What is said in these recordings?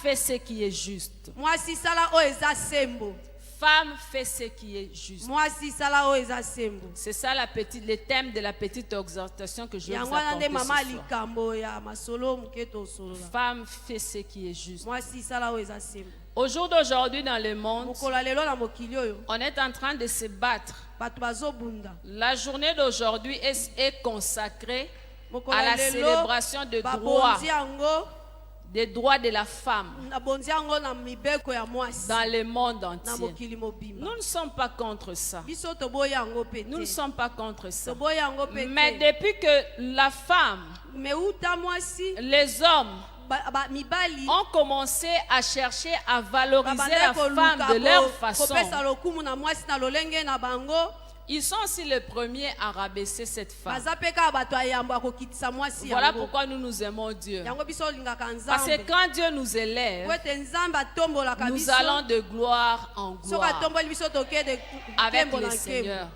fait ce qui est juste. Mwasi sala o eza sembo. Femme fait ce qui est juste. Mwasi sala o eza sembo. C'est ça le thème de la petite exhortation que je vais vous Yangwana nde apporter mama ce soir. likambo ya masolo muketo solola. Femme fait ce qui est juste. Mwasi sala o eza sembo. Au jour d'aujourd'hui dans le monde, Mokolo lelo na mokili oyo. on est en train de se battre. Bato bazobunda. La journée d'aujourd'hui est consacrée Mokolo à la lelo, célébration des babonzi yango. des droits de la femme Nabonzi yango na mibeko ya mwasi. dans le monde Na entier. mokili mobimba. Nous ne sommes pas contre ça. Biso toboya yango pe Nous ne te. sommes pas contre ça. Toboya yango pe Mais te. depuis que la femme, Mais uta mwasi les hommes mibali ont commencé à chercher à valoriser babandaki la femme koluka de leur façon, kopesa lokumu na mwasi na lolenge na bango. ils sont aussi les premiers à rabaisser cette femme. Baza pe kaka bato ya yambo ya kokitisa mwasi Voilà yango. pourquoi nous aimons Dieu. Yango biso olingaka Parce que nzambe. quand Dieu nous élève, Po ete nzambe atombolaka nous biso. allons de gloire en Soki gloire atomboli biso toke de avec nkembo le na Seigneur. nkembo.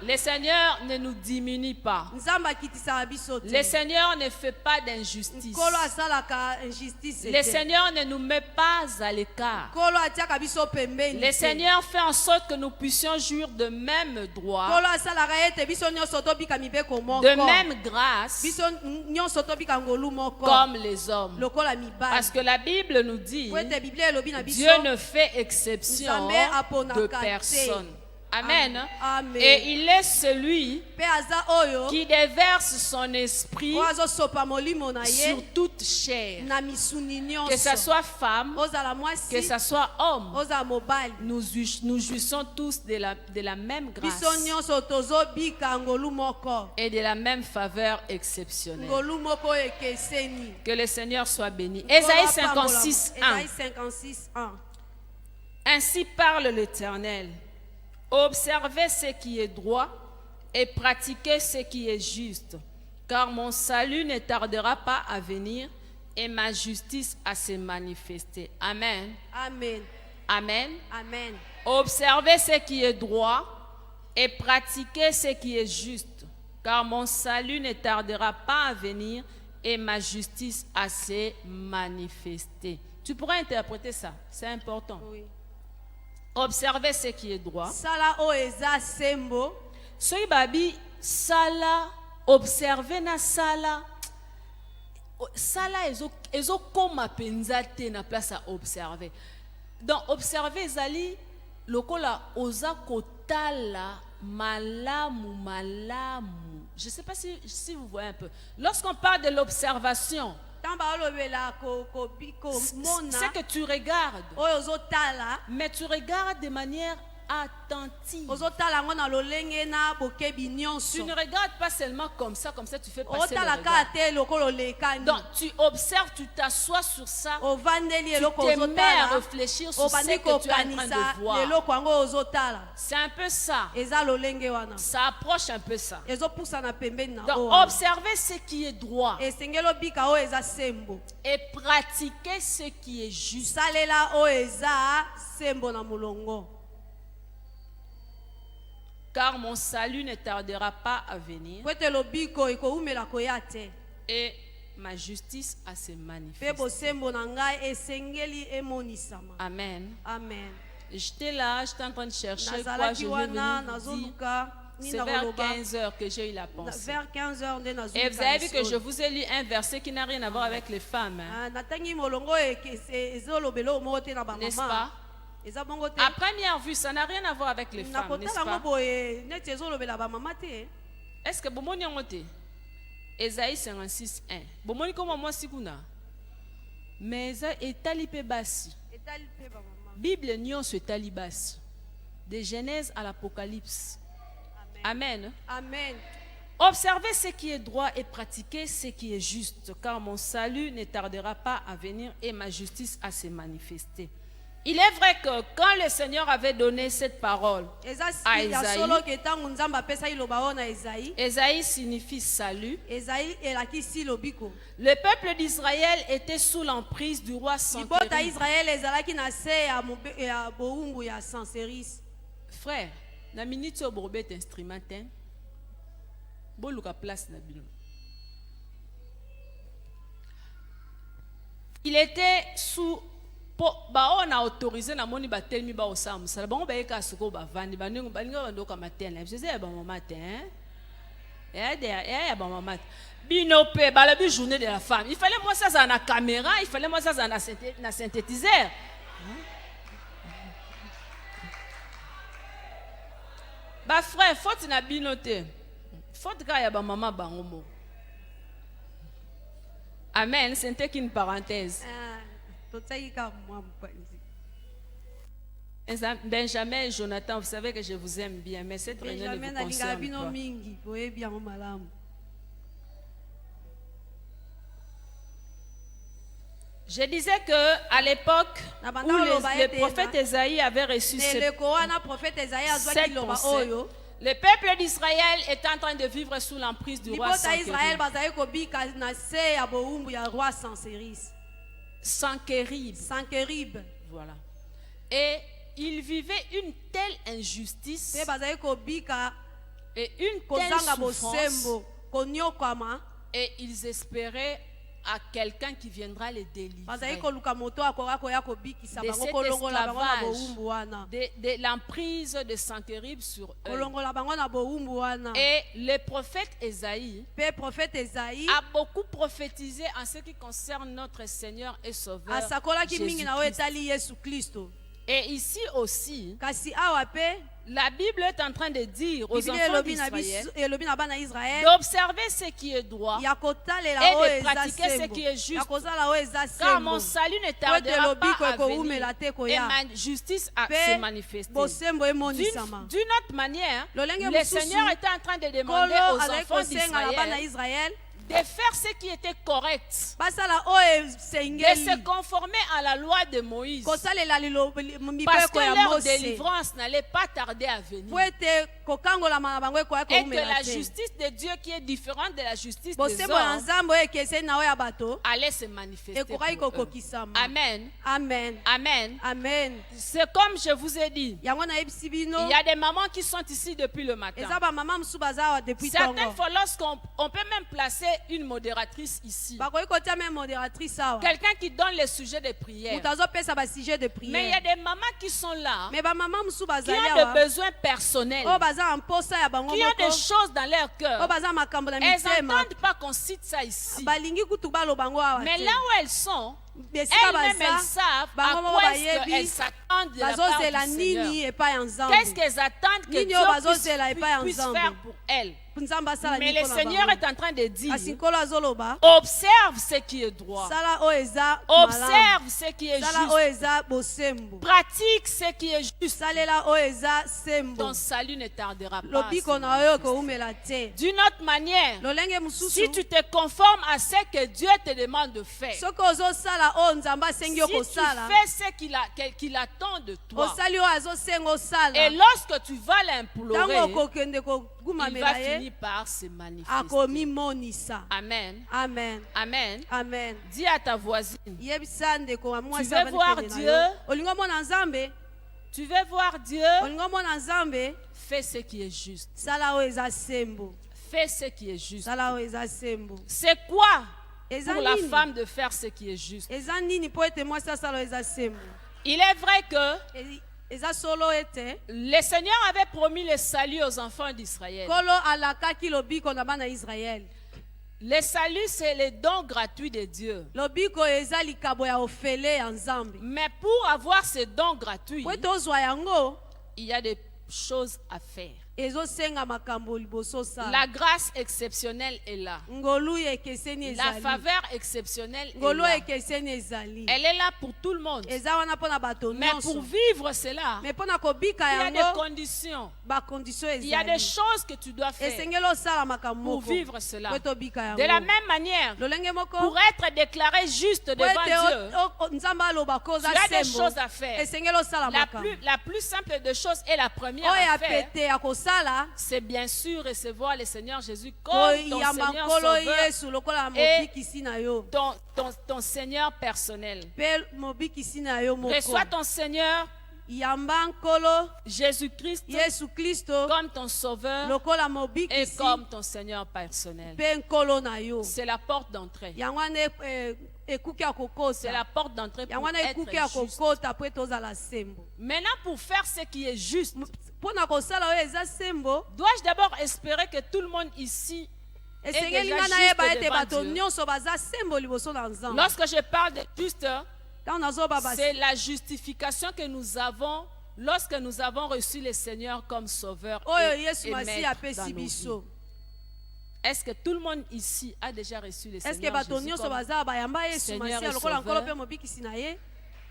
Le Seigneur ne nous diminue pas. Nzambe akitisaka biso te. Le Seigneur ne fait pas d'injustice. Nkolo asalaka injustice Le te. Seigneur ne nous met pas à l'écart. Nkolo atiaka biso pembeni Le te. Seigneur fait en sorte que nous puissions jouir de même droit, Nkolo asalaka ete biso nyonso tobika mibeko moko. de même grâce Biso nyonso tobika ngolu moko. comme les hommes. Lokola mibali. Parce que la Bible nous dit, Po ete Biblia elobi na biso. Dieu ne fait exception Nzambe aponaka de te. personne. Amen. Amen. Et il est celui Pe aza oyo. qui déverse son esprit Oyo azosopa molimo na sur ye. toute chair. Na misuni nyonso. Que ce soit femme, Ozala mwasi. que ce soit homme, Ozala mobali. nous jouissons tous de la même Biso grâce nyonso tozobika ngolu moko. et de la même faveur exceptionnelle. Ngolu moko ekeseni. Que le Seigneur soit béni. Ésaïe 56, 1. Ésaïe 56, 1. Ainsi parle l'Éternel. Observez ce qui est droit et pratiquez ce qui est juste, car mon salut ne tardera pas à venir et ma justice à se manifester. Amen. Amen. Amen. Amen. Observez ce qui est droit et pratiquez ce qui est juste, car mon salut ne tardera pas à venir et ma justice à se manifester. Tu pourrais interpréter ça, c'est important. Oui. Observez ce qui est droit. Sala o eza sembo. Soki babi sala, observe na sala. Sala ezokoma penza te na place à observer. Donc observer ezali lokola oza kotala malamu malamu. Je ne sais pas si vous voyez un peu. Lorsqu'on parle de l'observation, c'est que tu regardes, mais tu regardes de manière attentive. Tu ne regardes pas seulement comme ça tu fais passer le regard. Donc tu observes, tu t'assois sur ça, tu te mets à réfléchir sur ce que tu es en train de voir. C'est un peu ça. Ça approche un peu ça. Donc observez ce qui est droit et pratiquez ce qui est juste. Car mon salut ne tardera pas à venir et ma justice à se manifester. Amen. Amen. J'étais là, j'étais en train de chercher quoi je vais venir vous dire. C'est vers 15h que j'ai eu la pensée. Vers 15h, et vous avez vu que je vous ai lu un verset qui n'a rien à voir avec les femmes. Hein? N'est-ce pas? À première vue, ça n'a rien à voir avec les femmes, n'est-ce pas? Est-ce que vous avez Ésaïe 56, 1. Vous avez moi sikuna. Mais etali pe basi. Bible nyon se etali basi. De Genèse à l'Apocalypse. Amen. Amen. Observez ce qui est droit et pratiquez ce qui est juste, car mon salut ne tardera pas à venir et ma justice à se manifester. Il est vrai que quand le Seigneur avait donné cette parole à Ésaïe, Ésaïe signifie salut. Le peuple d'Israël était sous l'emprise du roi Sanchéribe. Frère, na minute au borobet instrument boluka place na bino. Il était sous po ba on a autorisé na moni ba telmi ba osam sala bango ba eka soko ba vandi ba ningo ba ningo ba ndoka matin je sais ba maman matin ya ba maman bino pe ba la bi journée de la femme il fallait moi ça na caméra il fallait moi ça na synthétiseur ba frère faute na bino te faute ka ya ba maman bango mo amen c'était qu'une parenthèse. Benjamin et Jonathan, vous savez que je vous aime bien, mais cette réunion ne vous concerne pas. Je disais que à l'époque où le prophète Esaïe avait reçu cette conseil, le peuple d'Israël est en train de vivre sous l'emprise du roi Sankérib. Voilà. Et il vivait une telle injustice et une telle souffrance, et ils espéraient à quelqu'un qui viendra les délivrer de cet esclavage, de l'emprise de Sankérib sur eux. Et le prophète Esaïe a beaucoup prophétisé en ce qui concerne notre Seigneur et Sauveur Jésus-Christ. Et ici aussi, la Bible est en train de dire aux enfants d'Israël d'observer ce qui est droit et de pratiquer ce qui est juste, car mon salut ne tardera pas à venir et ma justice à se manifester. D'une autre manière, le Seigneur était en train de demander aux enfants d'Israël de faire ce qui était correct, de se conformer à la loi de Moïse, parce que leur délivrance n'allait pas tarder à venir, et que la justice de Dieu, qui est différente de la justice des hommes, allait se manifester pour eux. Amen. Amen. Amen. Amen. C'est comme je vous ai dit, il y a des mamans qui sont ici depuis le matin. Certaines fois, lorsqu'on peut même placer une modératrice ici, quelqu'un qui donne les sujets de prière, mais il y a des mamans qui sont là, qui ont des besoins personnels, qui ont des choses dans leur cœur. Elles n'entendent pas qu'on cite ça ici, mais là où elles sont, elles-mêmes elles savent à quoi est-ce qu'elles s'attendent de la part du Seigneur. Qu'est-ce qu'elles attendent que Dieu puisse faire pour elles. Mais le Seigneur est en train de dire, observe ce qui est droit, observe ce qui est juste, pratique ce qui est juste, ton salut ne tardera pas. D'une autre manière, si tu te conformes à ce que Dieu te demande de faire, si tu fais ce qu'il attend de toi, et lorsque tu vas l'implorer, il va finir par se manifester. Amen. Amen. Amen. Amen. Dis à ta voisine, tu veux voir Dieu, tu veux voir Dieu, fais ce qui est juste. Fais ce qui est juste. C'est quoi pour la femme de faire ce qui est juste? Il est vrai que le Seigneur avait promis le salut aux enfants d'Israël. Le salut, c'est le don gratuit de Dieu. Mais pour avoir ce don gratuit, il y a des choses à faire. La grâce exceptionnelle est là. La faveur exceptionnelle est là. Elle est là pour tout le monde. Mais pour vivre cela, il y a des conditions. Il y a des choses que tu dois faire pour vivre cela. De la même manière, pour être déclaré juste devant Dieu, tu as des choses à faire. La plus simple des choses et la première à faire, c'est bien sûr recevoir le Seigneur Jésus comme ton Seigneur Sauveur et ton Seigneur personnel. Reçois ton Seigneur yamba nkolo Jésus-Christ Yesu Kristo comme ton sauveur lokola et mobikisi comme ton Seigneur personnel. mpe nkolo na yo. C'est la porte d'entrée. Yango wana ekuki ya C'est kokota. la porte d'entrée Yango pour wana être ekuki ya juste. kokota po ete ozala sembo. Maintenant, pour faire ce qui est juste, Mpo na kosala oyo eza sembo, dois-je d'abord espérer que tout le monde ici esengeli déjà nga nayeba juste ete devant bato Dieu. nyonso baza sembo liboso na Nzambe. Lorsque je parle de juste, Ntango nazoba c'est la justification que nous avons lorsque nous avons reçu le Seigneur comme sauveur oyo et Yesu Masihi maître dans apesi nos vies. biso. Est-ce que tout le monde ici a déjà reçu le Eske Seigneur bato Jésus nyonso comme... baza bayamba Yesu Seigneur Masihi et lokola nkolo Sauveur? mpe mobikisi na ye?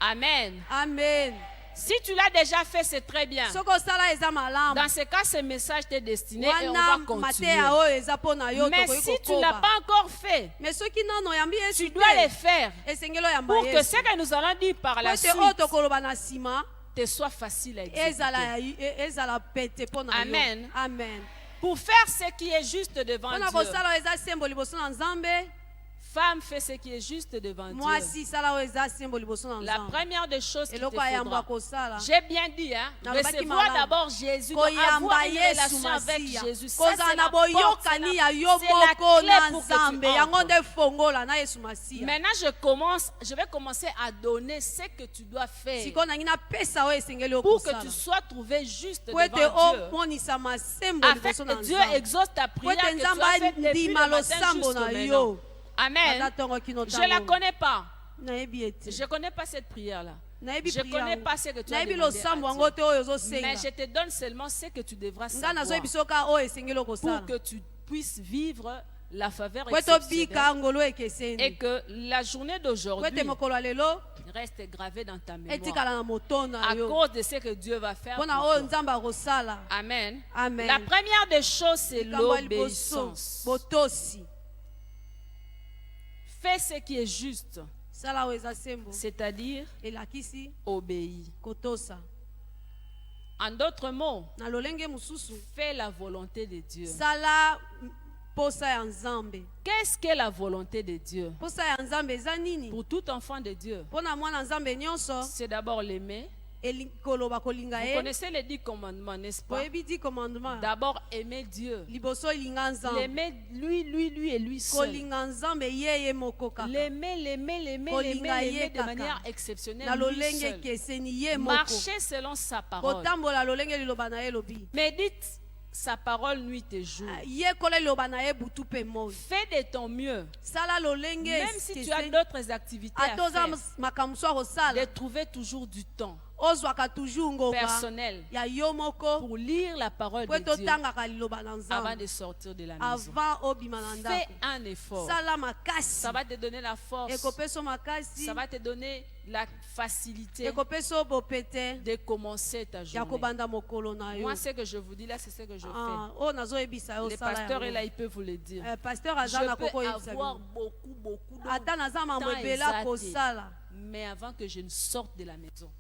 Amen. Amen. Si tu l'as déjà fait, c'est très bien. Soki osala eza malamu. Dans ce cas, ce message t'est destiné et on Wana va continuer. mateya oyo eza mpo na yo Mais tokoki si tu n'as kokoba. pas encore fait, Mais soki nano oyambi tu Yesu dois le te, faire esengeli oyamba pour que Yesu. ce que nous allons dire par Po la ete suite oyo tokoloba na nsima te soit facile à exécuter. ezala pete mpo na yo. Amen. Amen. Pour faire ce qui est juste devant Mpo na Dieu. kosala oyo eza sembo liboso na Nzambe, Femme fait ce qui est juste devant Dieu. mwasi sala oyo eza sembo liboso na La Nzambe. première des choses qu'il te Eloko ayamba faudra. kosala. J'ai bien dit, hein, Nalobaki recevoir malamu. d'abord Jésus, donc avoir Koyamba une Yesu relation avec Masiya. Jésus. Ça, Kozala c'est na la porte, boyokani ya yo c'est la moko clé na pour que tu Nzambe. Yango entres. nde fongola na Yesu Masiya. Maintenant, je vais commencer à donner ce que tu dois faire Sikoyo nangi napesa oyo esengeli pour que okosala. tu sois trouvé juste Po ete devant Dieu. omonisama sembo Afin liboso na que Dieu Nzambe. exauce ta Po prière ete que tu Nzambe as faite depuis le andima matin losambo jusqu'au na maintenant. yo. Amen. Ata ntongo kino Je ne la ntango. connais pas. Nayebi ete. Je ne connais pas cette prière-là. Nayebi Je ne prière connais yango. pas ce que tu as Nayebi demandé losambo à yango Dieu. te oyo Mais ozosenga. je te donne seulement ce que tu devras Nga savoir nazoyebi soka oyo esengeli okosala. pour que tu puisses vivre la faveur Po ete obika exceptionnelle ngolo et ekeseni. que la journée Po d'aujourd'hui ete mokolo ya lelo reste gravée dans ta mémoire etikala na moto na à yo. cause de ce que Dieu va faire Mpo na pour oyo toi. Nzambe akosala. Amen. Amen. La première des choses, c'est Likambo ya liboso, l'obéissance. botosi. Fais ce qui est juste, Sala oyo eza sembo. c'est-à-dire Elakisi obéis. kotosa. En d'autres mots, Na lolenge mosusu. fais la volonté de Dieu. Sala posa ya Nzambe. Qu'est-ce que la volonté de Dieu? Posa ya Nzambe eza nini? Pour tout enfant de Dieu, Mpo na mwana Nzambe nyonso c'est d'abord l'aimer. koloba kolinga Vous ye. connaissez les 10 commandements, n'est-ce pas? Boyebi 10 commandements. D'abord, aimer Dieu. Liboso linga Nzambe. L'aimer lui et lui seul. Kolinga Nzambe ye moko kaka. L'aimer Kolinga ye de kaka. manière exceptionnelle. Na Lui lolenge seul. keseni ye moko. Marcher selon sa parole. Kotambola lolenge liloba na ye lobi. Médite sa parole nuit et jour. Ye kola liloba na ye butu pe moi. Fais de ton mieux. Sala lolenge Même si tu as keseni. d'autres activités à Atoza faire, makambo so akosala. de trouver toujours du temps Ozwaka toujours ngonga. personnel Ya yo moko. pour lire la parole Po de Dieu totangaka liloba na avant Nzambe. de sortir de la maison. Avant obima na Fais ndako. un effort. Sala makasi. Ça va te donner la force. Ekopeso makasi. Ça va te donner la facilité Ekopeso bopete. de commencer ta Ya journée. kobanda mokolo na yo. Moi, ce que je vous dis là, c'est ce que je Ah, fais. oh nazoyebisa yo Le sala pasteur est yango. là, il peut vous le dire. Pasteur aza na Je koko peux yebisa avoir bino. beaucoup de Ata naza mambo temps ebela exalté. kosala. Mais avant que je ne sorte de la maison,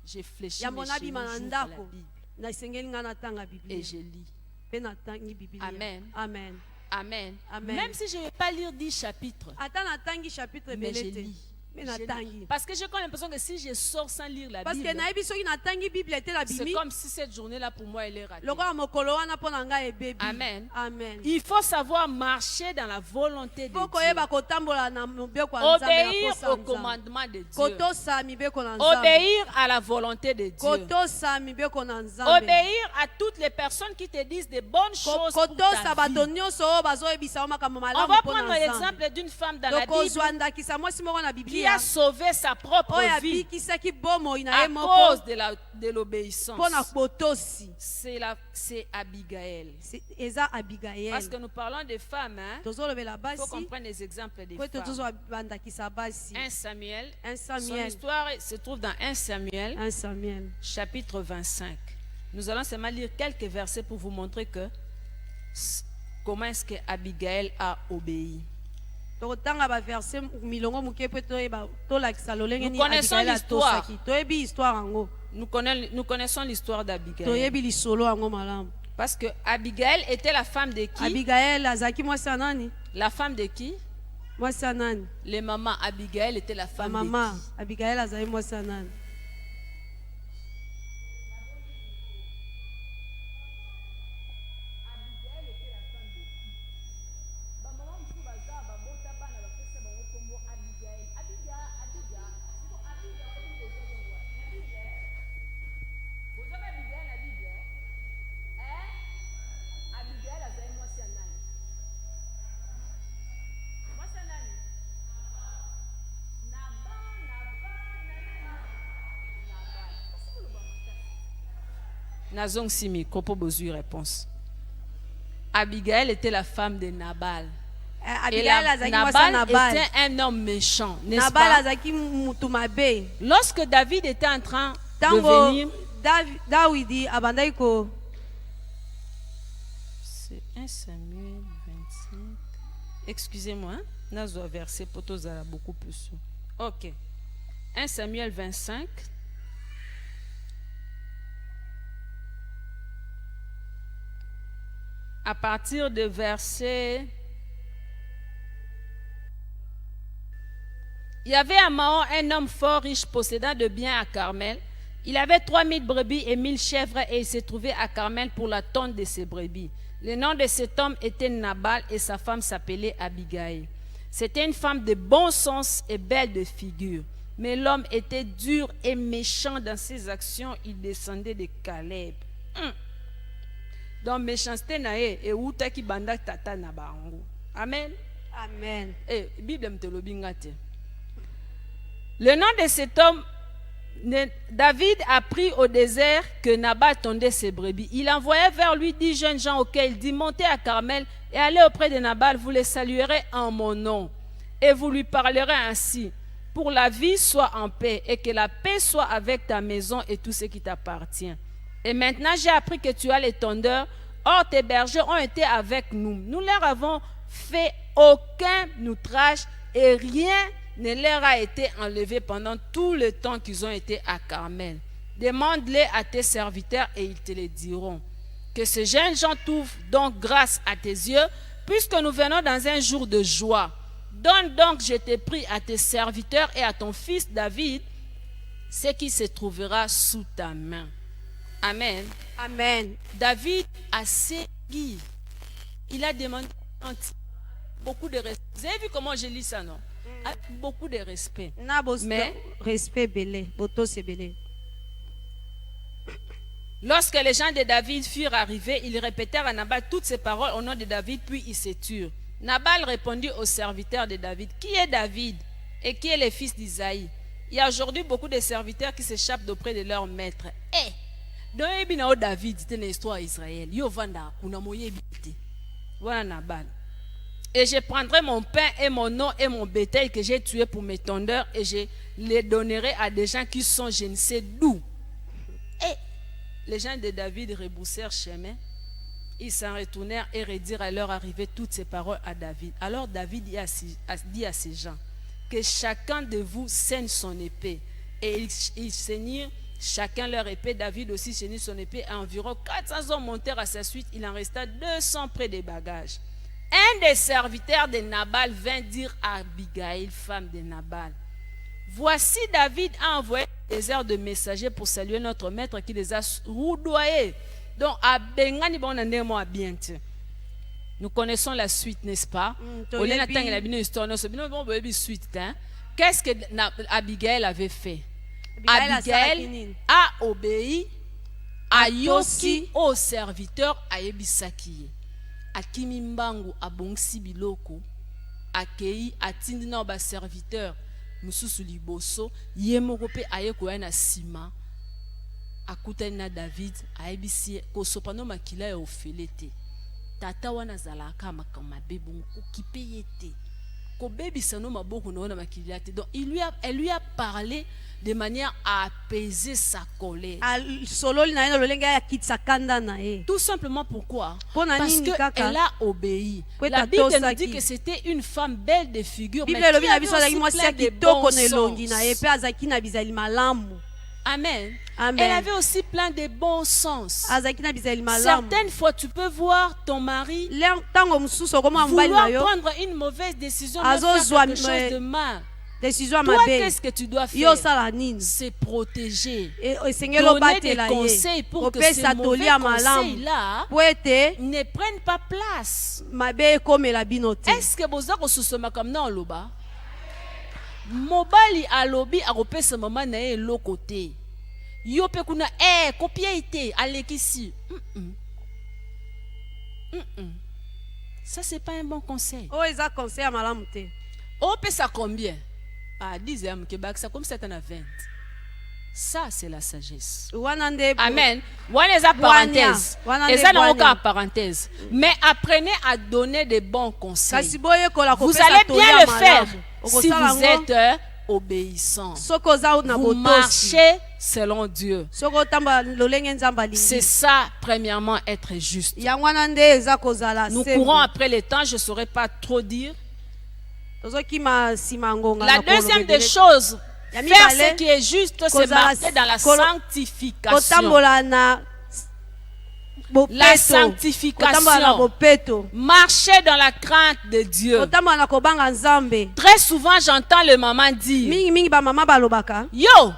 j'ai fléchi Yambo mes nabima genoux, na j'ouvre la ndako. Bible Nasengeli nga natanga et Biblia. je lis. Pe natangi Biblia. Amen. Amen. Amen. Amen. Même si je ne vais pas lire 10 chapitres, Ata natangi chapitre mais je ebele te. lis. Me Je lis. natangi. Parce que j'ai comme l'impression que si je sors sans lire la Parce que Bible, nayebi soki natangi Bible te la c'est bimi. comme si cette journée-là pour moi elle est ratée. Lokola mokolo wana mpo na ngai ebebi. Amen. Amen. Il faut savoir marcher dans la volonté de Fo Dieu. koyeba kotambola na mibeko ya Nzambe na Obéir posa au Nzambe. commandement de Dieu. Kotosa mibeko na Nzambe. Obéir à la volonté de Dieu. Kotosa mibeko na Nzambe. Obéir à toutes les personnes qui te disent de bonnes choses pour Kotosa ta bato vie. nyonso oyo bazoyebisa yo makambo On malamu va mpo na prendre Nzambe. l'exemple d'une femme dans la tokozwa Bible ndakisa mwasi moko na qui Biblia a sauvé sa propre oyo vie abikisaki bomoi na à ye moko cause de l'obéissance. mpo na botosi. C'est Abigail. Eza Abigael. Parce que nous parlons des femmes, hein? tozolobela Il faut basi qu'on prenne les exemples des po ete femmes. tozwa bandakisa basi. 1 Samuel. 1 Son Samuel. histoire se trouve dans 1 Samuel, 1 Samuel. chapitre 25. Nous allons seulement lire quelques versets pour vous montrer que comment est-ce que Abigail a obéi. tokotanga baverse milongo moke mpe toyeba tolakisa lolenge Nous nini connaissons Abigail l'histoire. atosaki. Toyebi histoire yango. Nous connaissons l'histoire d'Abigail. Toyebi lisolo yango malamu. Parce que Abigail était la femme de qui? Abigael azalaki mwasi ya nani? La femme de qui? Mwasi ya nani? Les mamans. Abigail était la Ba femme mama de qui? Abigael azali mwasi ya nani? Nazong Simi, Kopo Bozui réponse. Abigail était la femme de Nabal. Et Nabal était un homme méchant, n'est-ce pas? Lorsque David était en train de venir, c'est 1 Samuel 25. Excusez-moi, Nazo verset Potozala beaucoup plus. Ok. 1 Samuel 25. À partir de verset... Il y avait à Mahon un homme fort riche possédant de biens à Carmel. Il avait 3000 brebis et 1000 chèvres et il se trouvait à Carmel pour la tonte de ses brebis. Le nom de cet homme était Nabal et sa femme s'appelait Abigail. C'était une femme de bon sens et belle de figure. Mais l'homme était dur et méchant dans ses actions. Il descendait de Caleb. Donc méchanceté nae et uta ki banda tata na bango. Amen. Amen. Bible mtelobingate. Le nom de cet homme, David apprit au désert que Nabal tondait ses brebis. Il envoyait vers lui 10 jeunes gens auxquels il dit: montez à Carmel et allez auprès de Nabal, vous les saluerez en mon nom. Et vous lui parlerez ainsi: pour la vie, sois en paix, et que la paix soit avec ta maison et tout ce qui t'appartient. Et maintenant, j'ai appris que tu as les tondeurs. Or, tes bergers ont été avec nous. Nous leur avons fait aucun outrage et rien ne leur a été enlevé pendant tout le temps qu'ils ont été à Carmel. Demande-les à tes serviteurs et ils te le diront. Que ces jeunes gens trouvent donc grâce à tes yeux, puisque nous venons dans un jour de joie. Donne donc, je te prie, à tes serviteurs et à ton fils David ce qui se trouvera sous ta main. Amen. Amen. David a séduit. Il a demandé beaucoup de respect. Vous avez vu comment je lis ça, non? Avec beaucoup de respect. Mais respect belé, boto c'est belé. Lorsque les gens de David furent arrivés, ils répétèrent à Nabal toutes ces paroles au nom de David, puis ils se turent. Nabal répondit aux serviteurs de David: qui est David et qui est le fils d'Isaïe? Il y a aujourd'hui beaucoup de serviteurs qui s'échappent d'auprès de leur maître. Donc, David, c'était une histoire d'Israël. Voilà Nabal. Et je prendrai mon pain et mon eau et mon bétail que j'ai tué pour mes tondeurs et je les donnerai à des gens qui sont je ne sais d'où. Et les gens de David rebroussèrent chemin. Ils s'en retournèrent et redirent à leur arrivée toutes ces paroles à David. Alors David dit à ces gens: que chacun de vous saigne son épée. Et ils saignirent chacun leur épée. David aussi saignit son épée. Et environ 400 hommes montèrent à sa suite. Il en resta 200 près des bagages. Un des serviteurs de Nabal vint dire à Abigail, femme de Nabal: voici David a envoyé des heures de messagers pour saluer notre maître qui les a roudoyés. Donc, nous connaissons la suite, n'est-ce pas? Qu'est-ce que Abigail avait fait? Abigail a obéi à Yoki au serviteur à Ebisaki. Akimi mbangu abongsi biloko akei atindi na ba serviteur mususu liboso yemoko pe ayekoya na sima akutani na David ayebisi kosopano makila ya ofelete tata wana zalaka makama bebu okipeyete ko bebisa no maboko na makila te. Donc elle lui a parlé de manière à apaiser sa colère. Tout simplement pourquoi? Parce qu'elle a obéi. La Bible nous dit que c'était une femme belle de figure, mais qui avait aussi plein de bon sens. Amen. Amen. Elle avait aussi plein de bon sens. Certaines fois, tu peux voir ton mari vouloir prendre une mauvaise décision, mais faire quelque chose de mal. Toi, qu'est-ce que tu dois faire? C'est protéger. Donner des conseils pour que ces mauvais conseils-là ne prennent pas place. Est-ce que vous avez sous comme non, Loba? Mobali alobi akopesa mama na ye lokote. Yo pe kuna copier ite alekisi. Ça c'est pas un bon conseil. Oh, ils a conseil à malamute. Oh, ça combien? 10 ans, ça comme ça, t'en as 20. Ça, c'est la sagesse. wana nde Amen. Voilà les parenthèses. Wana Et nde ça n'a bwanya. aucun parenthèse. Mais apprenez à donner des bons conseils. kasi boyekola Vous kopesa allez toli bien ya le faire malamu. si Okosala vous yango êtes obéissant. soki oza na Vous botosi marchez selon Dieu. soki otambola lolenge nzambe C'est alingi ça, premièrement, être juste. yango wana nde eza kozala Nous sembo. courons après le temps, je ne saurais pas trop dire. tozokima nsima ngonga La na deuxième kolobela. des choses, Ya faire mibale, ce qui est juste, c'est kozala- marcher dans la kolo- sanctification. kotambola na La bopeto kotambola na sanctification. bopeto Marcher dans la crainte de Dieu. kotambola na kobanga nzambe Très souvent, j'entends le maman dire, mingimingi bamama balobaka yo,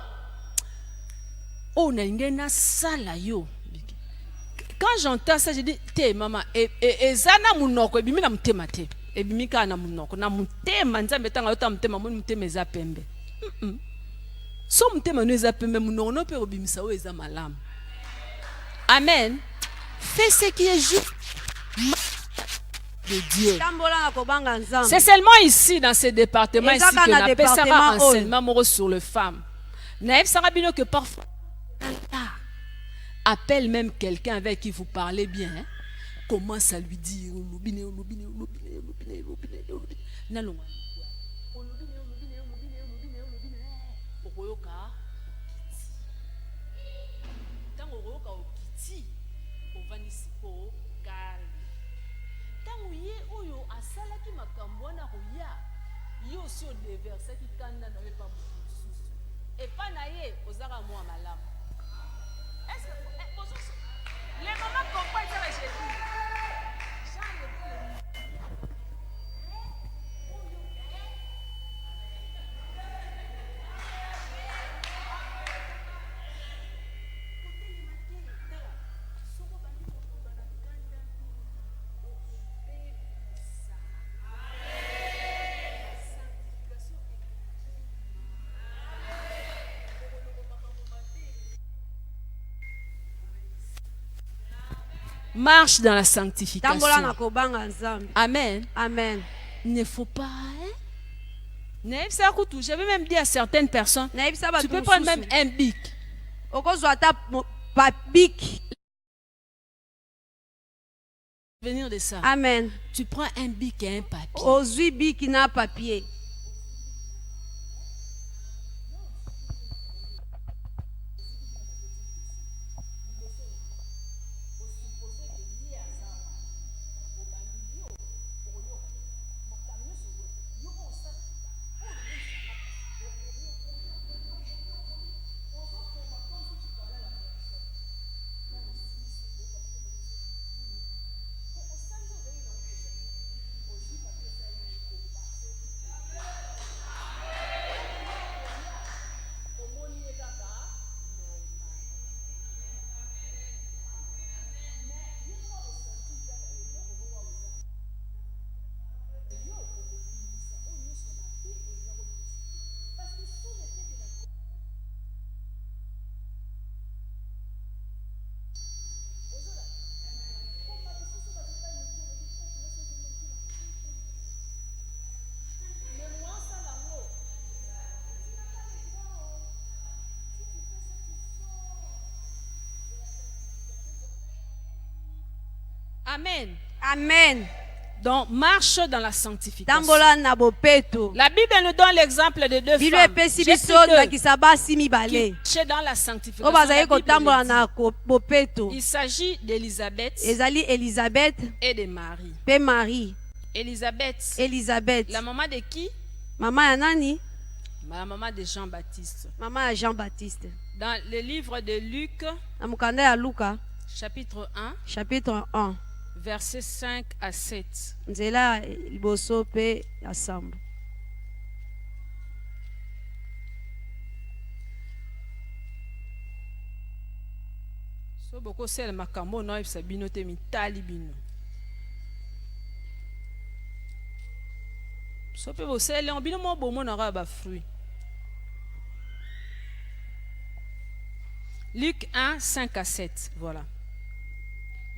oh, na sala yo. Quand j'entends ça, je dis, te maman, ezana munoko, ebimi na mutema te. Ebimi ka na munoko, na mutema, nzambe tanga yota mutema, muni mutema eza pembe. So mutema no eza pembe, munoko no pe obimisa o eza malamu. Amen. Fais ce qui est juste de Dieu. tambola na kobanga nzambe C'est seulement ici, dans ce département, Et ici, ça, que dans le on appelle ça département, un enseignement moraux sur les femmes. Naïf Sarabino, que parfois, appelle même quelqu'un avec qui vous parlez bien, hein, commence à lui dire et pas naïe aux aramous à malam. Est-ce que les mamans comprennent ce que j'ai dit? Marche dans la tambola na sanctification. kobanga nzambe Amen. amen Il ne faut pas. Je vais même dire à certaines personnes, nayebisa tu bato peux prendre même mosusu un bic. okozwa ata babik Venir de ça. amen Tu prends un bic et un papier. ozwi biki na papier Amen. amen Donc, marche dans la sanctification. tambola na bopeto La Bible nous donne l'exemple de deux bino femmes. epesi J'ai biso pris deux ndakisa basi qui mibale marchaient dans la sanctification. oyo bazali La Bible kotambola le na dit. bopeto Il s'agit d'Élisabeth ezali Elisabeth et de Marie. mpe Marie Élisabeth, Elisabeth la maman de qui? mama ya nani La maman de Jean-Baptiste. mama ya Jean-Baptiste Dans le livre de Luc, na mokanda ya Luka chapitre 1, chapitre 1 versets 5 à 7. nzela ya liboso mpe ya sambo So boko sel makambo na yebisa bino te mitali bino. So pe bosele on bino mo bomonaka ba fruit. Luc 1, 5 à 7. Voilà.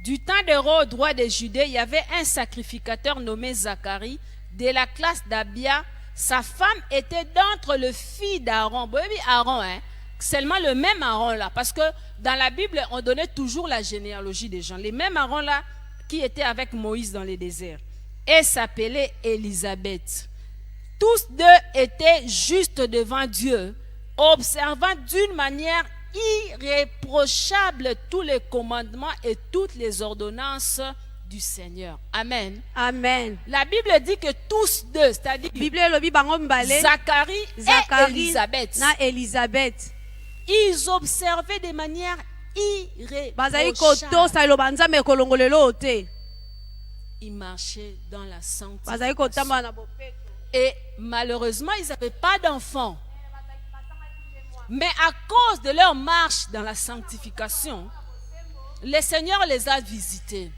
Du temps d'Hérode, roi de Judée, il y avait un sacrificateur nommé Zacharie de la classe d'Abia. Sa femme était d'entre les filles d'Aaron. Bon, oui, Aaron, hein. seulement le même Aaron là, parce que dans la Bible, on donnait toujours la généalogie des gens. Les mêmes Aaron là qui étaient avec Moïse dans le désert. Et s'appelait Élisabeth. Tous deux étaient justes devant Dieu, observant d'une manière irréprochable tous les commandements et toutes les ordonnances du Seigneur. Amen. Amen. La Bible dit que tous deux, c'est-à-dire Bible elobi bango mbale Zacharie et Zacharie Élisabeth, na Élisabeth ils observaient de manière bazali irréprochable. kotosa eloba nzambe ekolongolelo te Ils marchaient dans la bazali sanctification. kotambola na bopeto Et malheureusement, ils n'avaient pas d'enfants. Mais à cause de leur marche dans la sanctification, le Seigneur les a visités.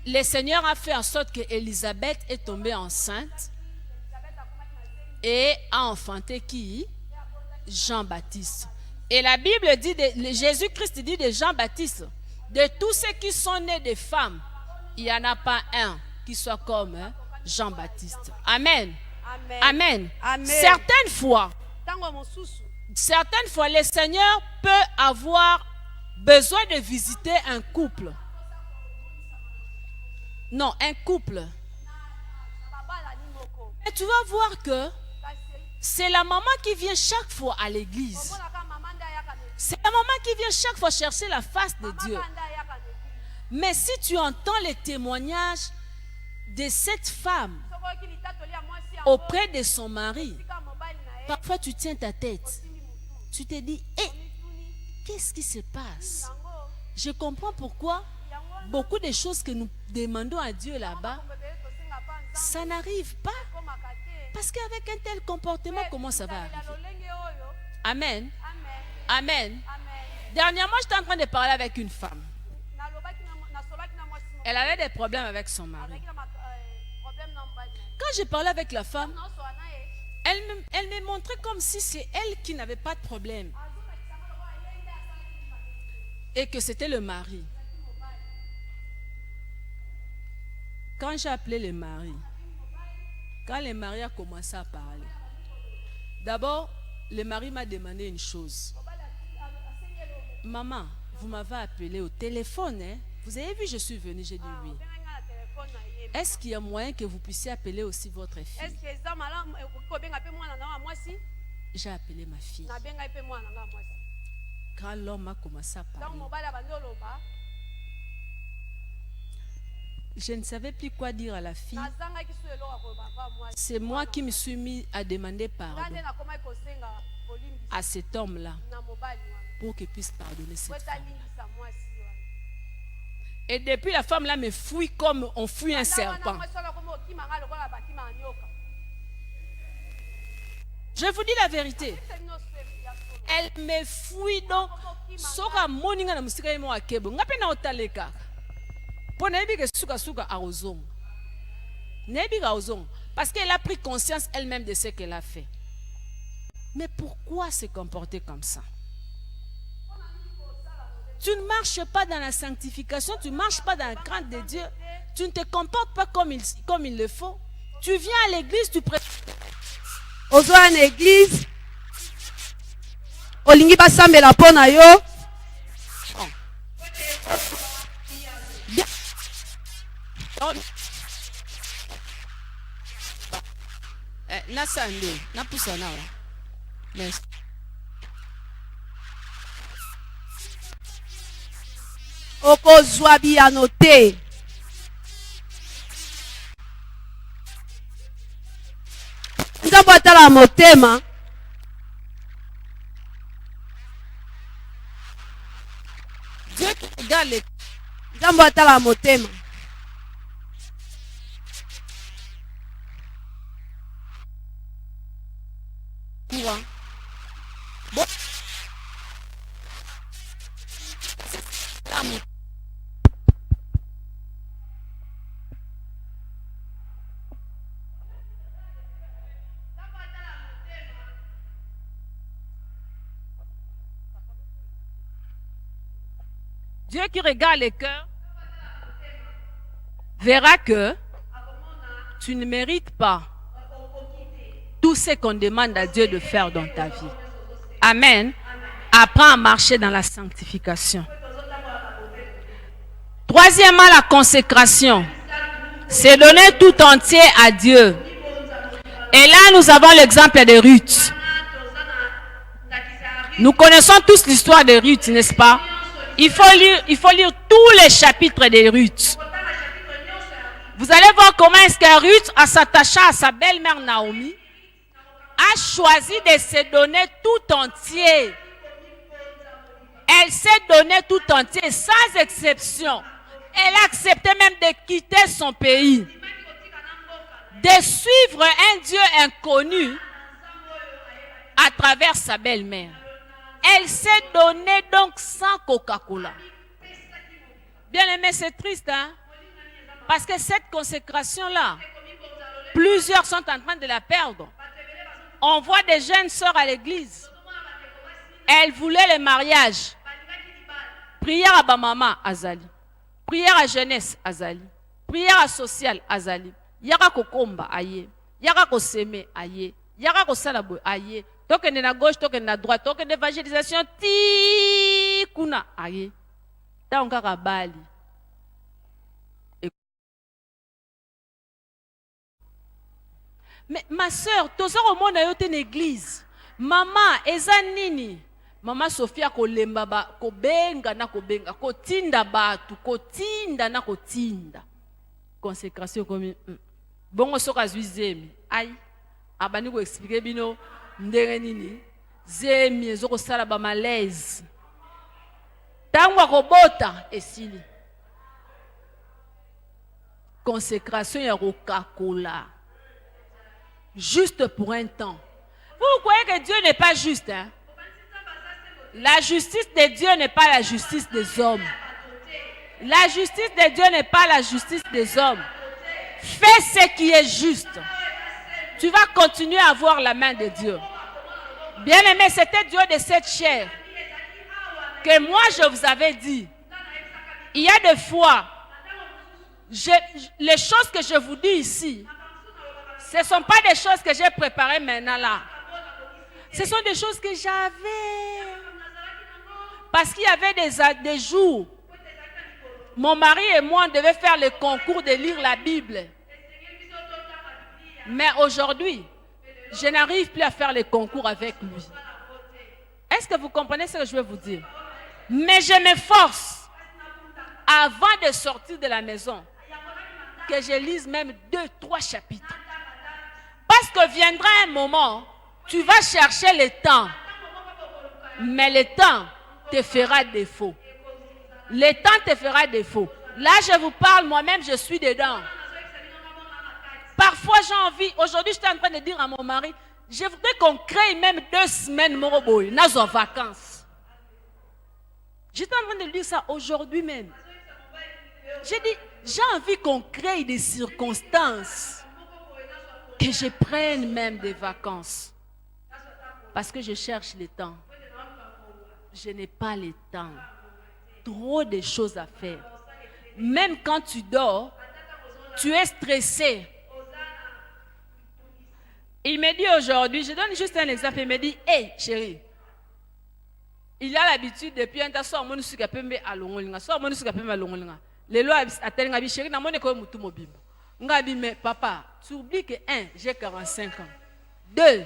Le Seigneur a fait en sorte que Élisabeth est tombée enceinte et a enfanté qui? Jean-Baptiste. Et la Bible dit, Jésus-Christ dit de Jean-Baptiste, de tous ceux qui sont nés de femmes, il n'y en a pas un qui soit comme Jean-Baptiste. Amen. Amen. Amen. Amen. Certaines fois, Tango mosusu le Seigneur peut avoir besoin de visiter un couple. Non, un couple. Et tu vas voir que c'est la maman qui vient chaque fois à l'église. C'est la maman qui vient chaque fois chercher la face de Dieu. Mais si tu entends les témoignages de cette femme auprès de son mari, parfois tu tiens ta tête. Tu te dis, qu'est-ce qui se passe? Je comprends pourquoi beaucoup de choses que nous demandons à Dieu là-bas, ça n'arrive pas. Parce qu'avec un tel comportement, comment ça va arriver? Amen. Amen. Dernièrement, j'étais en train de parler avec une femme. Elle avait des problèmes avec son mari. Quand j'ai parlé avec la femme, elle me montrait comme si c'est elle qui n'avait pas de problème. Et que c'était le mari. Quand j'ai appelé le mari, quand le mari a commencé à parler, d'abord, le mari m'a demandé une chose. Maman, vous m'avez appelé au téléphone, hein? Vous avez vu, je suis venue, j'ai dit oui. Est-ce qu'il y a moyen que vous puissiez appeler aussi votre fille? J'ai appelé ma fille. Quand l'homme a commencé à parler, je ne savais plus quoi dire à la fille. C'est moi qui me suis mis à demander pardon à cet homme-là pour qu'il puisse pardonner cette femme. Et depuis, la femme-là me fuit comme on fuit un serpent. Je vous dis la vérité. Elle me fuit donc. Soka moninga na musika yemo akebo. Ngapi na otaleka. Pour nebi ke suka arozong. Nebi ka ozong. Parce qu'elle a pris conscience elle-même de ce qu'elle a fait. Mais pourquoi se comporter comme ça? Tu ne marches pas dans la sanctification, tu ne marches pas dans la crainte de Dieu, tu ne te comportes pas comme il le faut. Tu viens à l'église, tu prêches. ozo en église olingi basambela pona yo Bien. Nasande, napusa na wa. Merci. okozwa biyano te nzambe atala motema Dieu qui regarde les nzambe atala motema courants. Bon. L'amour. Dieu qui regarde les cœurs verra que tu ne mérites pas tout ce qu'on demande à Dieu de faire dans ta vie. Amen. Apprends à marcher dans la sanctification. Troisièmement, la consécration. C'est donner tout entier à Dieu. Et là, nous avons l'exemple de Ruth. Nous connaissons tous l'histoire de Ruth, n'est-ce pas? Il faut lire tous les chapitres de Ruth. Vous allez voir comment est-ce que Ruth, en s'attachant à sa belle-mère Naomi, a choisi de se donner tout entier. Elle s'est donnée tout entier, sans exception. Elle a accepté même de quitter son pays, de suivre un Dieu inconnu à travers sa belle-mère. Elle s'est donnée donc sans Coca-Cola. Bien aimé, c'est triste, hein? Parce que cette consécration-là, plusieurs sont en train de la perdre. On voit des jeunes sœurs à l'église. Elles voulaient le mariage. Prière à Bamama, Azali. Prière à jeunesse, Azali. Prière sociale, Azali. Yaka kokomba, aye. Yaka koseme, aye. Yaka kosalabo, aye. Token de la gauche, token de la droite, token d'évangélisation, ti kuna, aye. Ta on kaka bali. Mais ma soeur, tu as au monde à une église. Maman, eza nini? Maman Sophia ko lemba ba ko benga na ko benga ko tinda batu ko tinda na ko tinda. Consécration comme bongo soka zemi. Ai abani ko expliquer bino ndenge nini? Zemi ezoko sala ba malaise. Tangwa ko bota esili. Consécration ya Coca-Cola. Juste pour un temps. Vous croyez que Dieu n'est pas juste, hein? La justice de Dieu n'est pas la justice des hommes. La justice de Dieu n'est pas la justice des hommes. Fais ce qui est juste. Tu vas continuer à voir la main de Dieu. Bien aimé, c'était Dieu de cette chair que moi je vous avais dit. Il y a des fois, les choses que je vous dis ici, ce ne sont pas des choses que j'ai préparées maintenant là. Ce sont des choses que j'avais. Parce qu'il y avait des jours, mon mari et moi, on devait faire le concours de lire la Bible. Mais aujourd'hui, je n'arrive plus à faire le concours avec lui. Est-ce que vous comprenez ce que je veux vous dire? Mais je m'efforce, avant de sortir de la maison, que je lise même 2-3 chapitres. Parce que viendra un moment, tu vas chercher le temps. Mais le temps te fera défaut. Le temps te fera défaut. Là, je vous parle, moi-même, je suis dedans. Parfois, j'ai envie, aujourd'hui, je suis en train de dire à mon mari, je voudrais qu'on crée même 2 semaines Moroboy, nous en vacances. J'étais en train de lui dire ça aujourd'hui même. J'ai dit, j'ai envie qu'on crée des circonstances. Que je prenne même des vacances. Parce que je cherche le temps. Je n'ai pas le temps. Trop de choses à faire. Même quand tu dors, tu es stressé. Il me dit aujourd'hui, je donne juste un exemple, il me dit, hé chérie, il a l'habitude depuis un temps, soir, mon suka pembe à l'ongolinga, soir, mon suka pembe à l'ongolinga. Les lois atteignent la chérie, n'a mon école moutou mobile. Mais papa, tu oublies que 1, j'ai 45 ans. 2,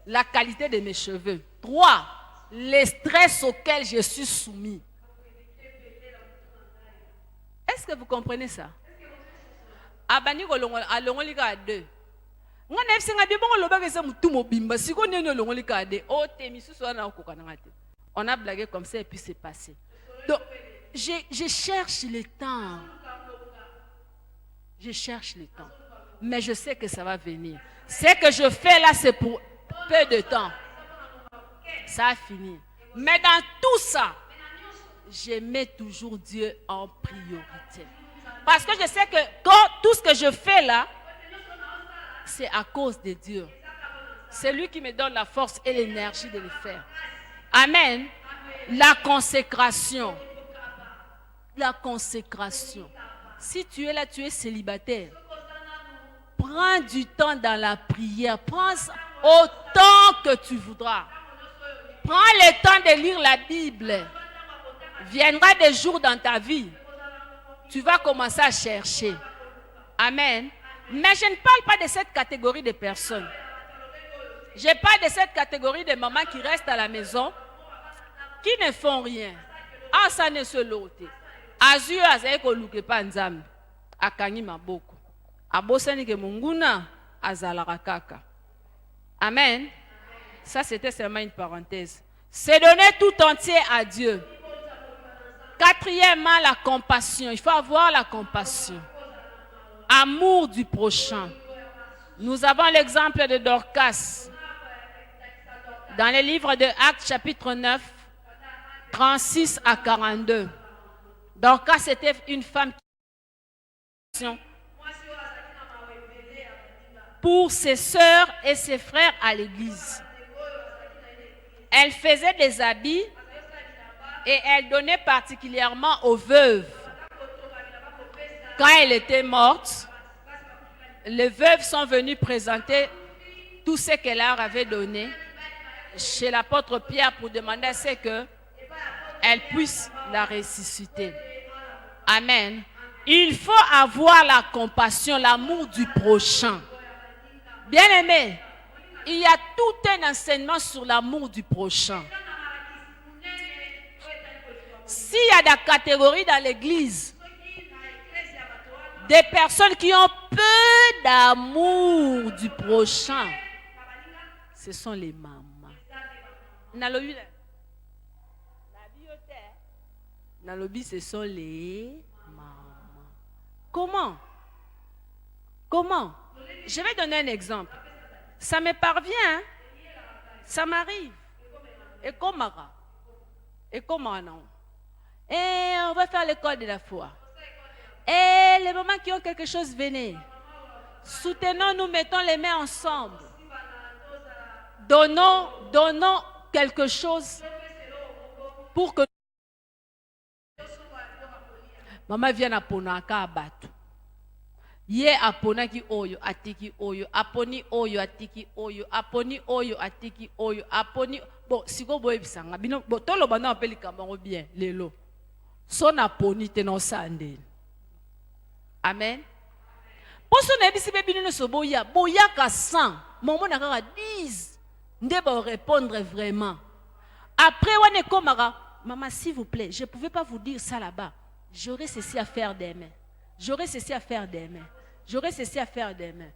la qualité de mes cheveux. 3, les stress auxquels je suis soumis. Est-ce que vous comprenez ça? Abani à l'ongolika à 2. On a blagué comme ça et puis c'est passé. Donc, je cherche le temps. Je cherche le temps. Mais je sais que ça va venir. Ce que je fais là, c'est pour peu de temps. Ça va finir. Mais dans tout ça, je mets toujours Dieu en priorité. Parce que je sais que quand tout ce que je fais là, c'est à cause de Dieu. C'est lui qui me donne la force et l'énergie de le faire. Amen. La consécration. La consécration. Si tu es là, tu es célibataire. Prends du temps dans la prière. Prends autant que tu voudras. Prends le temps de lire la Bible. Viendra des jours dans ta vie. Tu vas commencer à chercher. Amen. Mais je ne parle pas de cette catégorie de personnes. Je parle de cette catégorie de mamans qui restent à la maison, qui ne font rien. Ah, ça ne se lote. Azu azaye ko luke pa nzambe. Akangi maboko. Abosani ke munguna azalaka kaka. Amen. Ça, c'était seulement une parenthèse. C'est donner tout entier à Dieu. Quatrièmement, la compassion. Il faut avoir la compassion. Amour du prochain. Nous avons l'exemple de Dorcas. Dans les livres de Actes, chapitre 9, 36 à 42. Dorcas était une femme qui pour ses sœurs et ses frères à l'église. Elle faisait des habits et elle donnait particulièrement aux veuves. Quand elle était morte, les veuves sont venues présenter tout ce qu'elle leur avait donné chez l'apôtre Pierre pour demander à ce qu'elle puisse la ressusciter. Amen. Il faut avoir la compassion, l'amour du prochain. Bien-aimé, il y a tout un enseignement sur l'amour du prochain. S'il y a des catégories dans l'église, des personnes qui ont peu d'amour du prochain, ce sont les mamans. Nalobi, ce sont les mamans. Comment? Je vais donner un exemple. Ça me parvient, hein? Ça m'arrive. Et comment non? Et on va faire l'école de la foi. Et les mamans qui ont quelque chose, venez. Soutenons-nous, mettons les mains ensemble. Donnons quelque chose pour que maman vienne à Ponaka à Batu. Ye aponaki oyo atiki oyo aponi oyo atiki oyo aponi oyo atiki oyo aponi bon siko boye bisanga bino bo tolo bana apeli kamango bien lelo son aponi te no sande. Amen. Poso na bisi be bino so boya ka 100 momo na kaka 10 nde ba répondre vraiment. Après wane komara maman s'il vous plaît, je pouvais pas vous dire ça là-bas. J'aurais ceci à faire demain. J'aurais ceci à faire demain. J'aurais ceci à faire demain.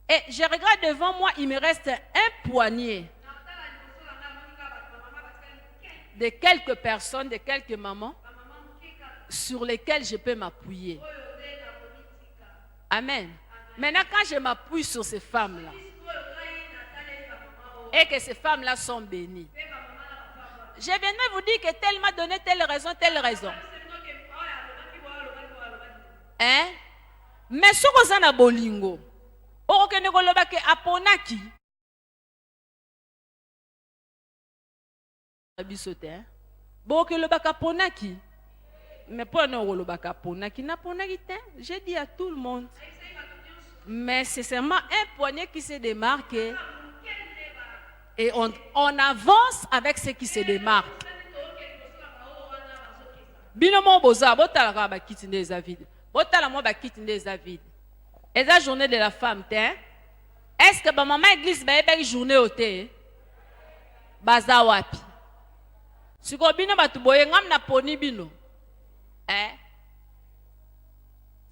Et je regarde devant moi, il me reste un poignet de quelques personnes, de quelques mamans sur lesquelles je peux m'appuyer. Amen. Maintenant, quand je m'appuie sur ces femmes-là et que ces femmes-là sont bénies, je viendrai vous dire que telle m'a donné telle raison, telle raison. Hein? Mais ce que ça na bolingo, o que ne koloba ke aponaki. Abisote, hein? Bo que le baka aponaki. Mais pour ne koloba ka aponaki na aponaki te. J'ai dit à tout le monde. Mais c'est seulement un poignet qui s'est démarqué. Et on avance avec ce qui se démarque. Binomo boza, botala ka ba kitinde ezavide. Botala mo ba kitinde ezavide. Eza journée de la femme, te. Est-ce que ba maman église ba ebe journée ote? Baza wapi? Siko bino batu boye ngam na poni bino.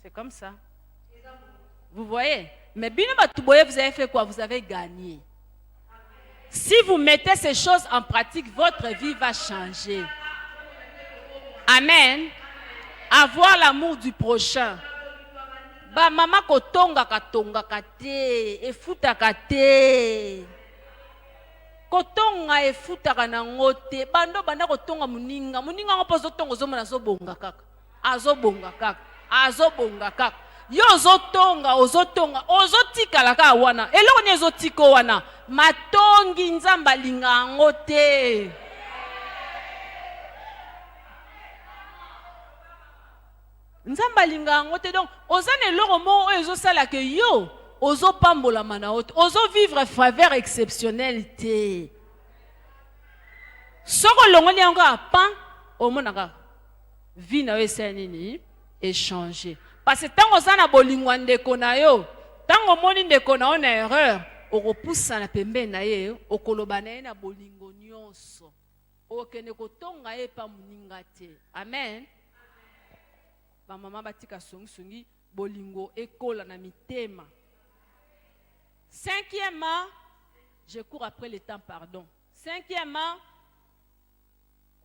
C'est comme ça. Vous voyez? Mais bino batu boye, vous avez fait quoi? Vous avez gagné. Si vous mettez ces choses en pratique, votre vie va changer. Amen. Avoir l'amour du prochain. Ba mama kotonga kate, efuta kate. Kotonga efuta kana ngote, bando banda kotonga muninga ngopozo tongo zo mona zo bonga kaka. Azobonga kaka. Yo ozotonga, ozotikala ka wana. Eloko ni ezotiko wana. Matongi nzamba linga ngote. Nzamba linga ngote donc ozane loro mo ezo sala ke yo ozo pambola mana ozo vivre faveur exceptionnelle te. soko longoli yango apa omonaka vie na yo esala nini échanger. Parce que tant oza na bolingo ndeko na yo, tant omoni ndeko na yo na erreur, okopusa na pembeni na ye, okoloba na ye na bolingo nyonso, okende kotonga ye pa moninga te. Amen. Bamama batika songi bolingo ekola na mitema. Cinquièmement, je cours après le temps, pardon. Cinquièmement,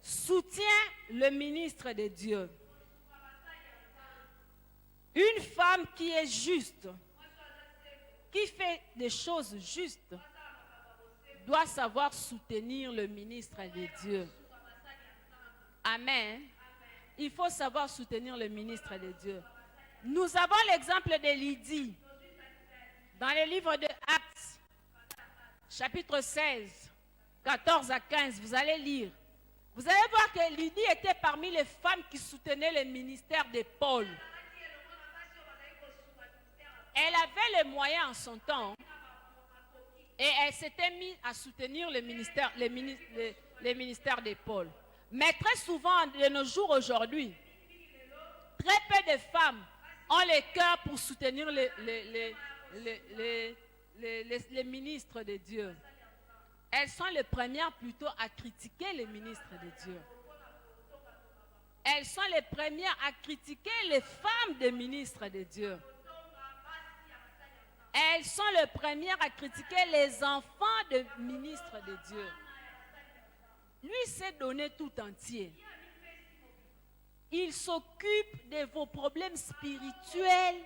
soutiens le ministre de Dieu. Une femme qui est juste, qui fait des choses justes, doit savoir soutenir le ministre de Dieu. Amen. Il faut savoir soutenir le ministre de Dieu. Nous avons l'exemple de Lydie dans le livre de Actes, chapitre 16, 14 à 15. Vous allez lire. Vous allez voir que Lydie était parmi les femmes qui soutenaient le ministère de Paul. Elle avait les moyens en son temps et elle s'était mise à soutenir le ministère de Paul. Mais très souvent, de nos jours aujourd'hui, très peu de femmes ont le cœur pour soutenir les ministres de Dieu. Elles sont les premières plutôt à critiquer les ministres de Dieu. Elles sont les premières à critiquer les femmes des ministres de Dieu. Elles sont les premières à critiquer les enfants des ministres de Dieu. Lui s'est donné tout entier. Il s'occupe de vos problèmes spirituels,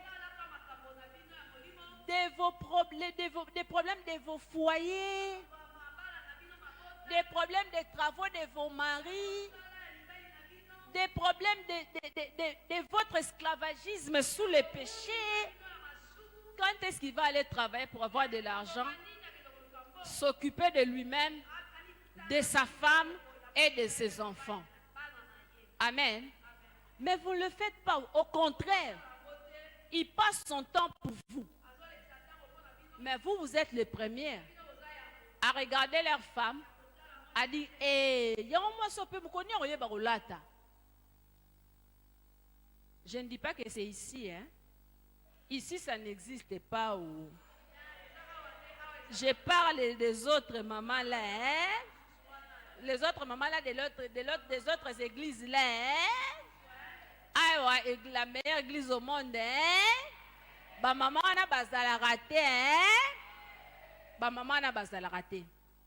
des problèmes de vos foyers, des problèmes de travaux de vos maris, des problèmes de votre esclavagisme sous le péché. Quand est-ce qu'il va aller travailler pour avoir de l'argent? S'occuper de lui-même, de sa femme et de ses enfants. Amen. Mais vous ne le faites pas. Au contraire, il passe son temps pour vous. Mais vous, vous êtes les premières à regarder leurs femmes, à dire, je ne dis pas que c'est ici, hein. Ici, ça n'existe pas. Où... Je parle des autres mamans là, hein? Les autres mamans là, des autres églises là, hein? Ah ouais, la meilleure église au monde, hein? Ba maman na bazala raté, hein? Ba maman na bazala raté.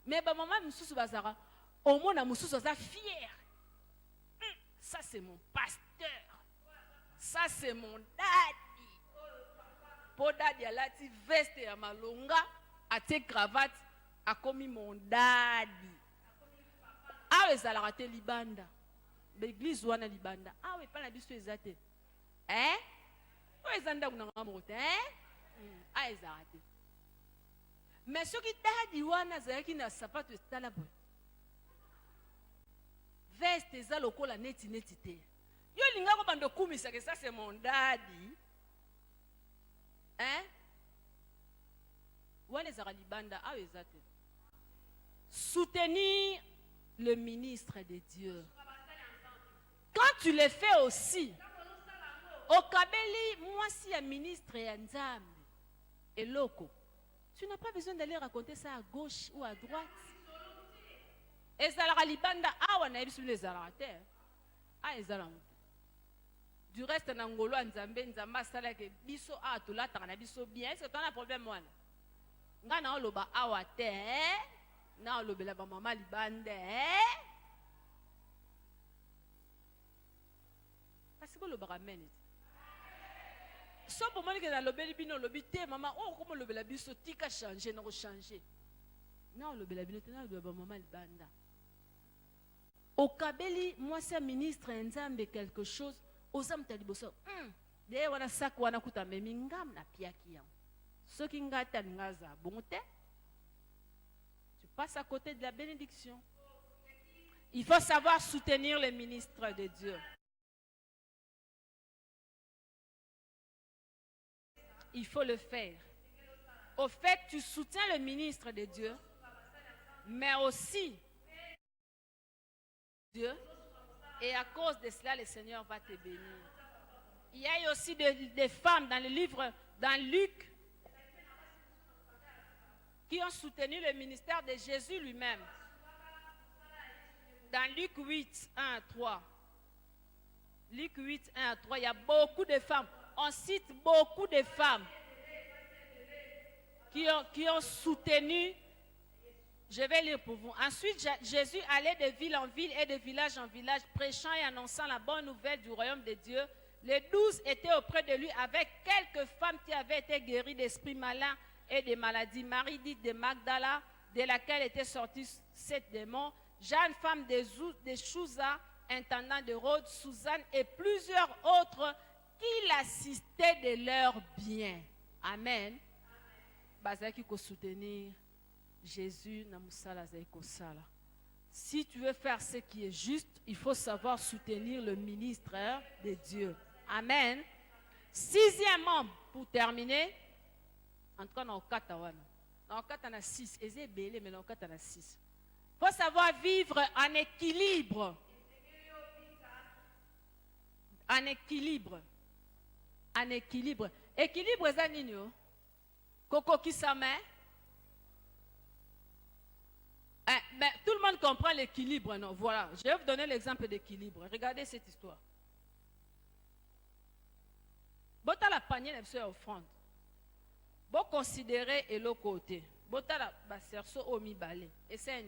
Mais ba maman mususu bazara, au moins na mususu ça fier. Ça c'est mon pasteur. Ça c'est mon daddy. Podadi alati veste ya malonga, ate cravate, a commis mon daddy. Ah oui, ça l'a raté libanda. L'église wana libanda. Ah oui, pas la biso ezate. Hein? Oui, zanda unanga mote, hein? Ah, ils a raté. Mais ce qui daddy wana zaki na sapato estala boy. Veste za lokola neti te. Yo linga ko bando kumisa que ça c'est mon daddy. Hein? Soutenir le ministre de Dieu. Quand tu le fais aussi, au Kabeli, moi si un ministre et un Nzambe et loco, tu n'as pas besoin d'aller raconter ça à gauche ou à droite. Et ça la libanda, ah on a eu sur les arrêtés. Ah ils ont. Du reste, Nangolo, Nzambe, Nzamba, Salake, Biso, ah, tout là, t'en as Biso bien. Est-ce que t'en as un problème, moi? Ngana, Loba, Awate, na, Lobe, la maman, Libande, parce que Loba ramène. Sauf pour moi, que dans Lobe, Libino, Lobité, maman, oh, comment Lobe, la Biso, tika changé, n'a pas changé. Non, Lobe, la Bino, t'en as Loba, maman, Libanda. Au Kabeli, moi, c'est un ministre, Nzambe, quelque chose. Osam taliboso de wana sak wana kuta memingam na piaki ya soki ngata ngaza bonte tu passes à côté de la bénédiction. Il faut savoir soutenir les ministres de Dieu. Il faut le faire. Au fait, tu soutiens le ministre de Dieu, mais aussi Dieu. Et à cause de cela, le Seigneur va te bénir. Il y a aussi des femmes dans le livre, dans Luc, qui ont soutenu le ministère de Jésus lui-même. Dans Luc 8, 1 à 3. Luc 8, 1 à 3, il y a beaucoup de femmes. On cite beaucoup de femmes qui ont soutenu. Je vais lire pour vous. Ensuite, Jésus allait de ville en ville et de village en village, prêchant et annonçant la bonne nouvelle du royaume de Dieu. Les 12 étaient auprès de lui avec quelques femmes qui avaient été guéries d'esprits malins et de maladies. Marie dite de Magdala, de laquelle étaient sortis 7 démons. Jeanne, femme de Chouza, intendant de Rhodes, Suzanne et plusieurs autres qui l'assistaient de leurs biens. Amen. Bazaki ko soutenir Jésus na musala zaiko sala. Si tu veux faire ce qui est juste, il faut savoir soutenir le ministre de Dieu. Amen. Sixièmement, pour terminer, en tout cas, dans le 4, dans le 4, on a 6. Et c'est belé, mais dans le 4, on a 6. Il faut savoir vivre en équilibre. En équilibre. En équilibre. Équilibre, c'est nini? Koko kisame. Mais tout le monde comprend l'équilibre, non? Voilà. Je vais vous donner l'exemple d'équilibre. Regardez cette histoire. Bota la panier de offrande. Bon considérer et l'autre côté. Bota la baserso omi balé. Et c'est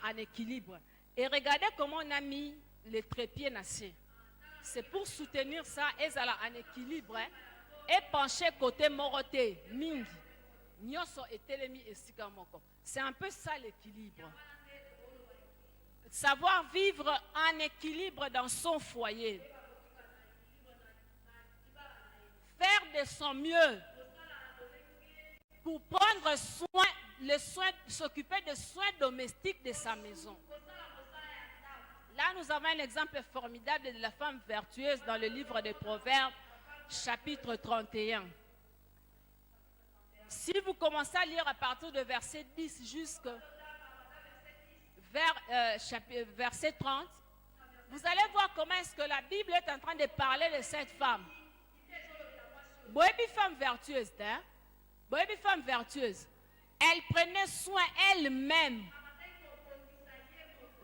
en équilibre. Et regardez comment on a mis les trépieds nassés. C'est pour soutenir ça. Et ça en équilibre. Hein? Et pencher côté moroté. Mingi. C'est un peu ça l'équilibre. Savoir vivre en équilibre dans son foyer. Faire de son mieux pour prendre soin, s'occuper des soins domestiques de sa maison. Là, nous avons un exemple formidable de la femme vertueuse dans le livre des Proverbes, chapitre 31. Si vous commencez à lire à partir de verset 10 jusqu'à verset 30, vous allez voir comment est-ce que la Bible est en train de parler de cette femme. Boébi femme vertueuse, hein? Boébi femme vertueuse. Elle prenait soin elle-même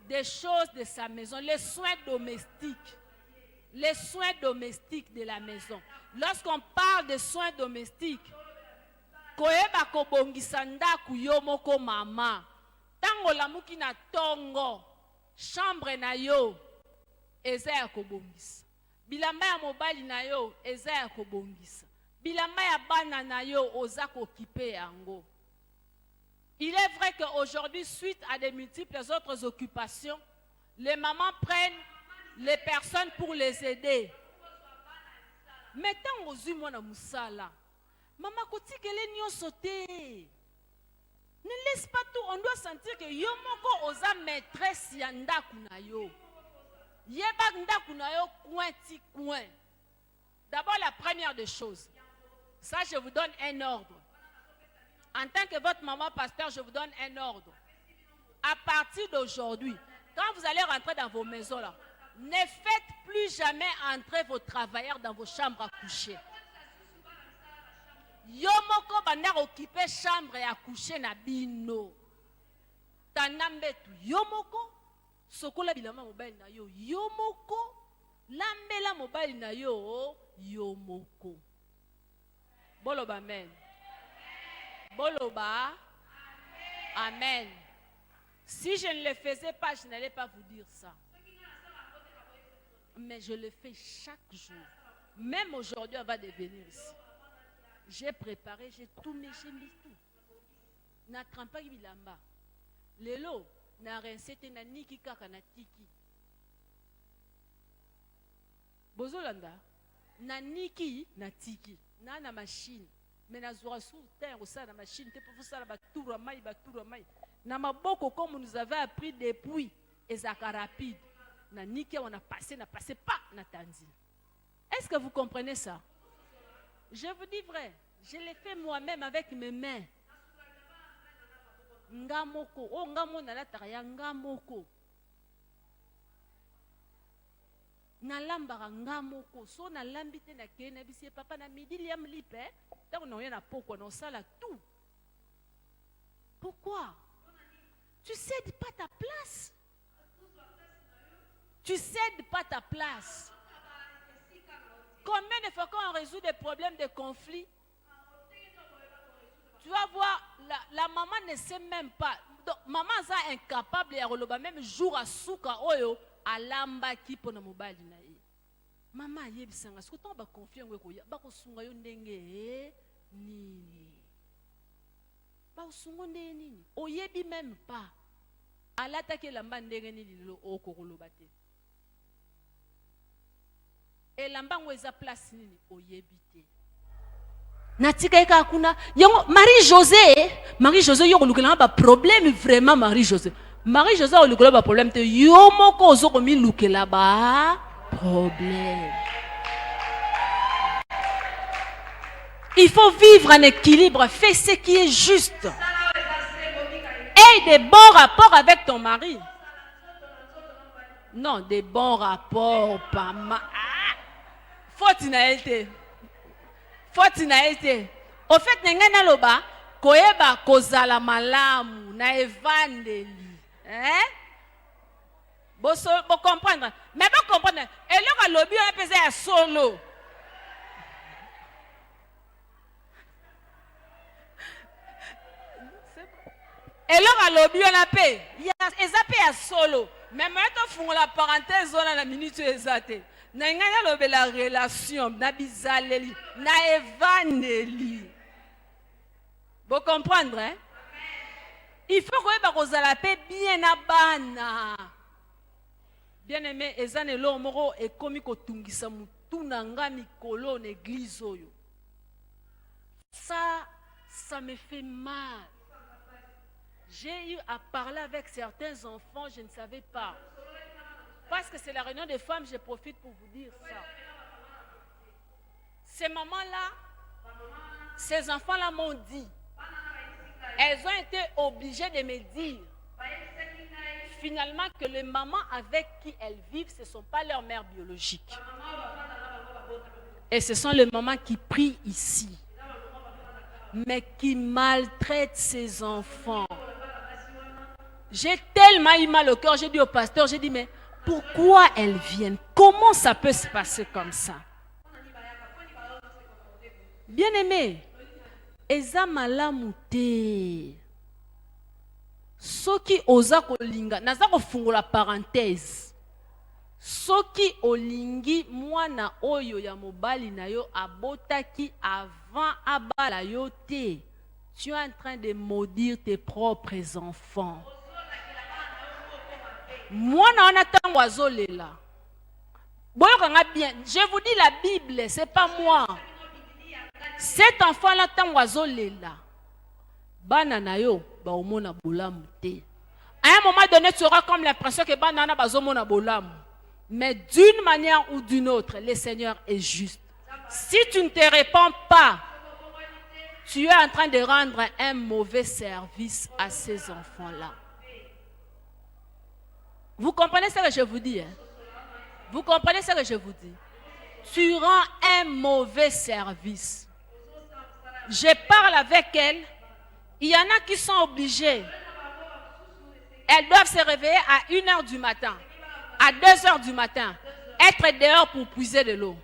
des choses de sa maison, les soins domestiques. Les soins domestiques de la maison. Lorsqu'on parle de soins domestiques, koyeba kobongisa ndaku yo moko mama tango lamuki na tongo chambre na yo eza ya kobongisa bilamba ya mobali na yo eza ya kobongisa bilamba ya bana na yo oza kokipe yango. Il est vrai qu'aujourd'hui, suite à de multiples autres occupations, les mamans prennent les personnes pour les aider. Mais tant aux humains na musala maman kotikele nyonso te. Ne laisse pas tout. On doit sentir que yo moko oza maîtresse ya ndaku na yo. Yeba ndaku na yo coin ti coin. D'abord la première des choses. Ça je vous donne un ordre. En tant que votre maman pasteur, je vous donne un ordre. À partir d'aujourd'hui, quand vous allez rentrer dans vos maisons là, ne faites plus jamais entrer vos travailleurs dans vos chambres à coucher. Yomoko banda occuper chambre à coucher na bino. Tanambetu yomoko sokola bilama mobile na yo yomoko lambela mobile na yo yomoko. Boloba amen. Boloba amen. Si je ne le faisais pas, je n'allais pas vous dire ça. Mais je le fais chaque jour. Même aujourd'hui, on va devenir ici. J'ai préparé, j'ai tout mis, j'ai mis tout. Na trempa bilamba. Lelo, na recette na niki kaka na tiki. Bozolanda, na niki na tiki. Na machine. Mais na zora sur terre, au sein de la machine, te pour ça la batura mai. Na maboko comme nous avait appris depuis, et ça rapide. Na niki on a passé, pas na tanzi. Est-ce que vous comprenez ça? Je vous dis vrai, je l'ai fait moi-même avec mes mains. Ngamoko, oh ngamo na la taria ngamoko. nalambaka nga moko so nalambi te na kene bisie papa na midi liam lipe tant on na poko na sala tout. Pourquoi? Tu cèdes pas ta place. Tu cèdes pas ta place. Combien de fois qu'on résout des problèmes de conflits, tu vas voir, la maman ne sait même pas. Donc, maman est incapable de même jour à souka oyo alamba ki pona mobali na ye. Maman yebisanga ce que ton ba confier ngwe ko ya ba ko sunga yo ndenge nini. Ba sunga ndenge nini. Oyebi même pas. Alata ke lamba ndenge nini lo okoloba te. Et lamba ngweza place nini oyebi te. Natika eka kuna yango Marie-José yo kolukela ba problème vraiment Marie-José o lukela ba problème te yo moko ozo ko mi lukela ba problème. Il faut vivre en équilibre, fais ce qui est juste. Aie des bons rapports avec ton mari. Non, des bons rapports pas mal. Faut na été. Au fait, n'engana loba, koeba kozala malamu na evangeli. Bo comprendre. Mais bo comprendre. Et le lobi on pesa ya solo. Et le lobi on a paix. Il y a ezapé ya solo. Mais maintenant font la parenthèse on a la minute ezate. Na ngana lobe la relation na bizaleli na evangeli. Vous comprendre, hein? Il faut que vous allez bien abana. Bien aimé, ezane lo moro e komi ko tungisa mutu nanga mikolo na église oyo. Ça me fait mal. J'ai eu à parler avec certains enfants, je ne savais pas. Parce que c'est la réunion des femmes, je profite pour vous dire ça. Ces mamans-là, ces enfants-là m'ont dit, elles ont été obligées de me dire, finalement, que les mamans avec qui elles vivent, ce ne sont pas leurs mères biologiques. Et ce sont les mamans qui prient ici, mais qui maltraitent ces enfants. J'ai tellement eu mal au cœur, j'ai dit au pasteur, j'ai dit, mais pourquoi elles viennent? Comment ça peut se passer comme ça? Bien-aimé, eza malamu te. Soki oza kolinga, naza kofungola parenthèse. Soki olingi mwana oyo ya mobali na yo abotaki avant abala yo te. Tu es en train de maudire tes propres enfants. Mwana wana tango azolela. Boyokanga bien, je vous dis la Bible, c'est pas moi. Cet enfant-là, tant azolela, banana yo, ba omona bolamu te. À un moment donné, tu auras comme l'impression que banana bazomona bolamu. Mais d'une manière ou d'une autre, le Seigneur est juste. Si tu ne te réponds pas, tu es en train de rendre un mauvais service à ces enfants-là. Vous comprenez ce que je vous dis, hein? Vous comprenez ce que je vous dis? Tu rends un mauvais service. Je parle avec elles. Il y en a qui sont obligées. Elles doivent se réveiller à 1h du matin, à 2h du matin, être dehors pour puiser de l'eau.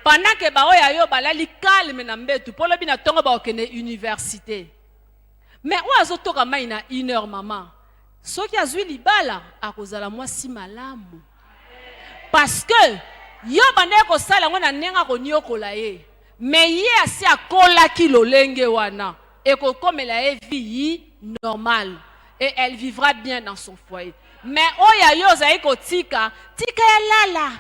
Pendant que baoya yo balali calme na mbetu, pour le bina tongo ba okene université. Mais où azotoka mai na 1h maman. Soki azwi libala akozala mwasi malamu. Parce que yo bande ko sala ngona nenga ko nyokola ye. Mais ye asi akola ki lolenge wana et ko komela ye vie normale et elle vivra bien dans son foyer. Mais oya yo zai ko tika ya lala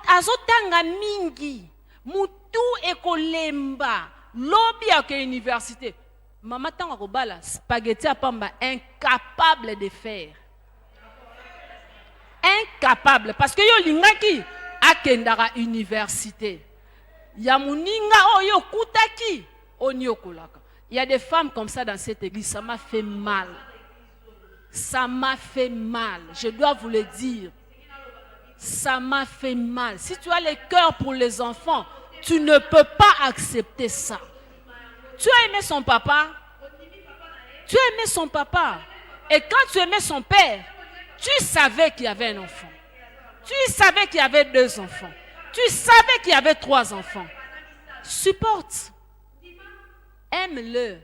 azotanga mingi mutu ekolemba lobi ya ke université. Maman tanga ko bala spaghetti apamba incapable de faire. Incapable parce que yo lingaki akendara université. Ya muninga oyo kutaki onyokolaka. Il y a des femmes comme ça dans cette église, ça m'a fait mal. Ça m'a fait mal, je dois vous le dire. Ça m'a fait mal. Si tu as le cœur pour les enfants, tu ne peux pas accepter ça. Tu as aimé son papa. Tu as aimé son papa. Et quand tu aimais son père, tu savais qu'il y avait un enfant. Tu savais qu'il y avait 2 enfants. Tu savais qu'il y avait 3 enfants. Supporte. Aime-le.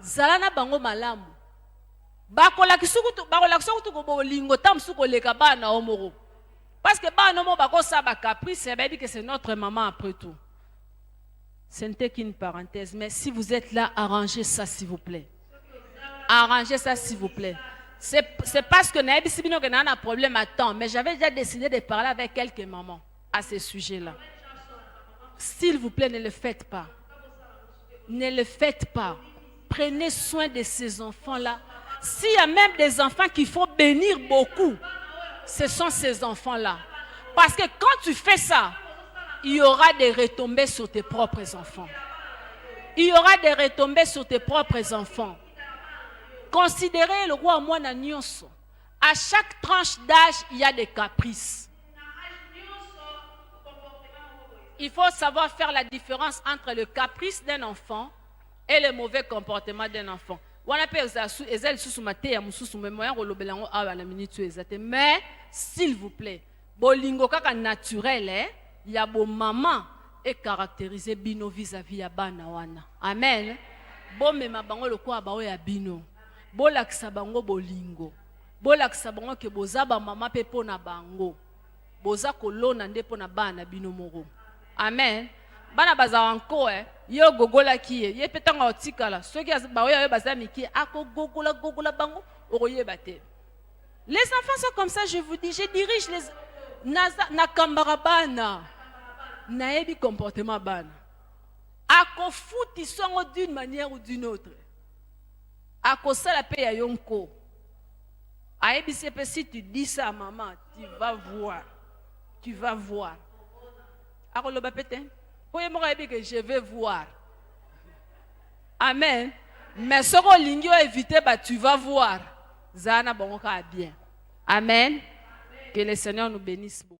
Zalana bango malamu. Bakola kisukutu ko bolingo tam suko leka bana omoro. Parce que bana mo bako sa ba caprice, ça veut dire que c'est notre maman après tout. Ce n'était qu'une parenthèse, mais si vous êtes là, arrangez ça s'il vous plaît. Arrangez ça s'il vous plaît. C'est parce que Naïbi Sibino que n'a un problème à temps, mais j'avais déjà décidé de parler avec quelques mamans à ce sujet-là. S'il vous plaît, ne le faites pas. Ne le faites pas. Prenez soin de ces enfants-là. S'il y a même des enfants qu'il faut bénir beaucoup, ce sont ces enfants-là. Parce que quand tu fais ça, il y aura des retombées sur tes propres enfants. Il y aura des retombées sur tes propres enfants. Considérez le roi Mwana Nyonso. À chaque tranche d'âge, il y a des caprices. Il faut savoir faire la différence entre le caprice d'un enfant et le mauvais comportement d'un enfant. Mais, s'il vous plaît, bolingo kaka naturel, il y a bon maman et caractérisé bino vis-à-vis ya bana wana. Amen. Bon mema bango le kwa bao ya bino. Bo lakisa bango bolingo. Bo lakisa bango ke boza ba mama pe pona bango. Boza kolona nde pona bana bino moko. Amen. Bana baza anko yo gogola kiye ye petanga otikala soki ba yo baza miki ako gogola bango okoye bate. Les enfants sont comme ça, je vous dis, je dirige les na kambara bana na ebi comportement bana. Ako futi songo d'une manière ou d'une autre. Ako sala pe ya yonko. Aebi sepe si tu dis ça à maman, tu vas voir. Tu vas voir. Ako loba pete. Que je vais voir. Amen. Mais ce qu'on lingio éviter, tu vas voir. Zana bonka bien. Amen. Que le Seigneur nous bénisse beaucoup.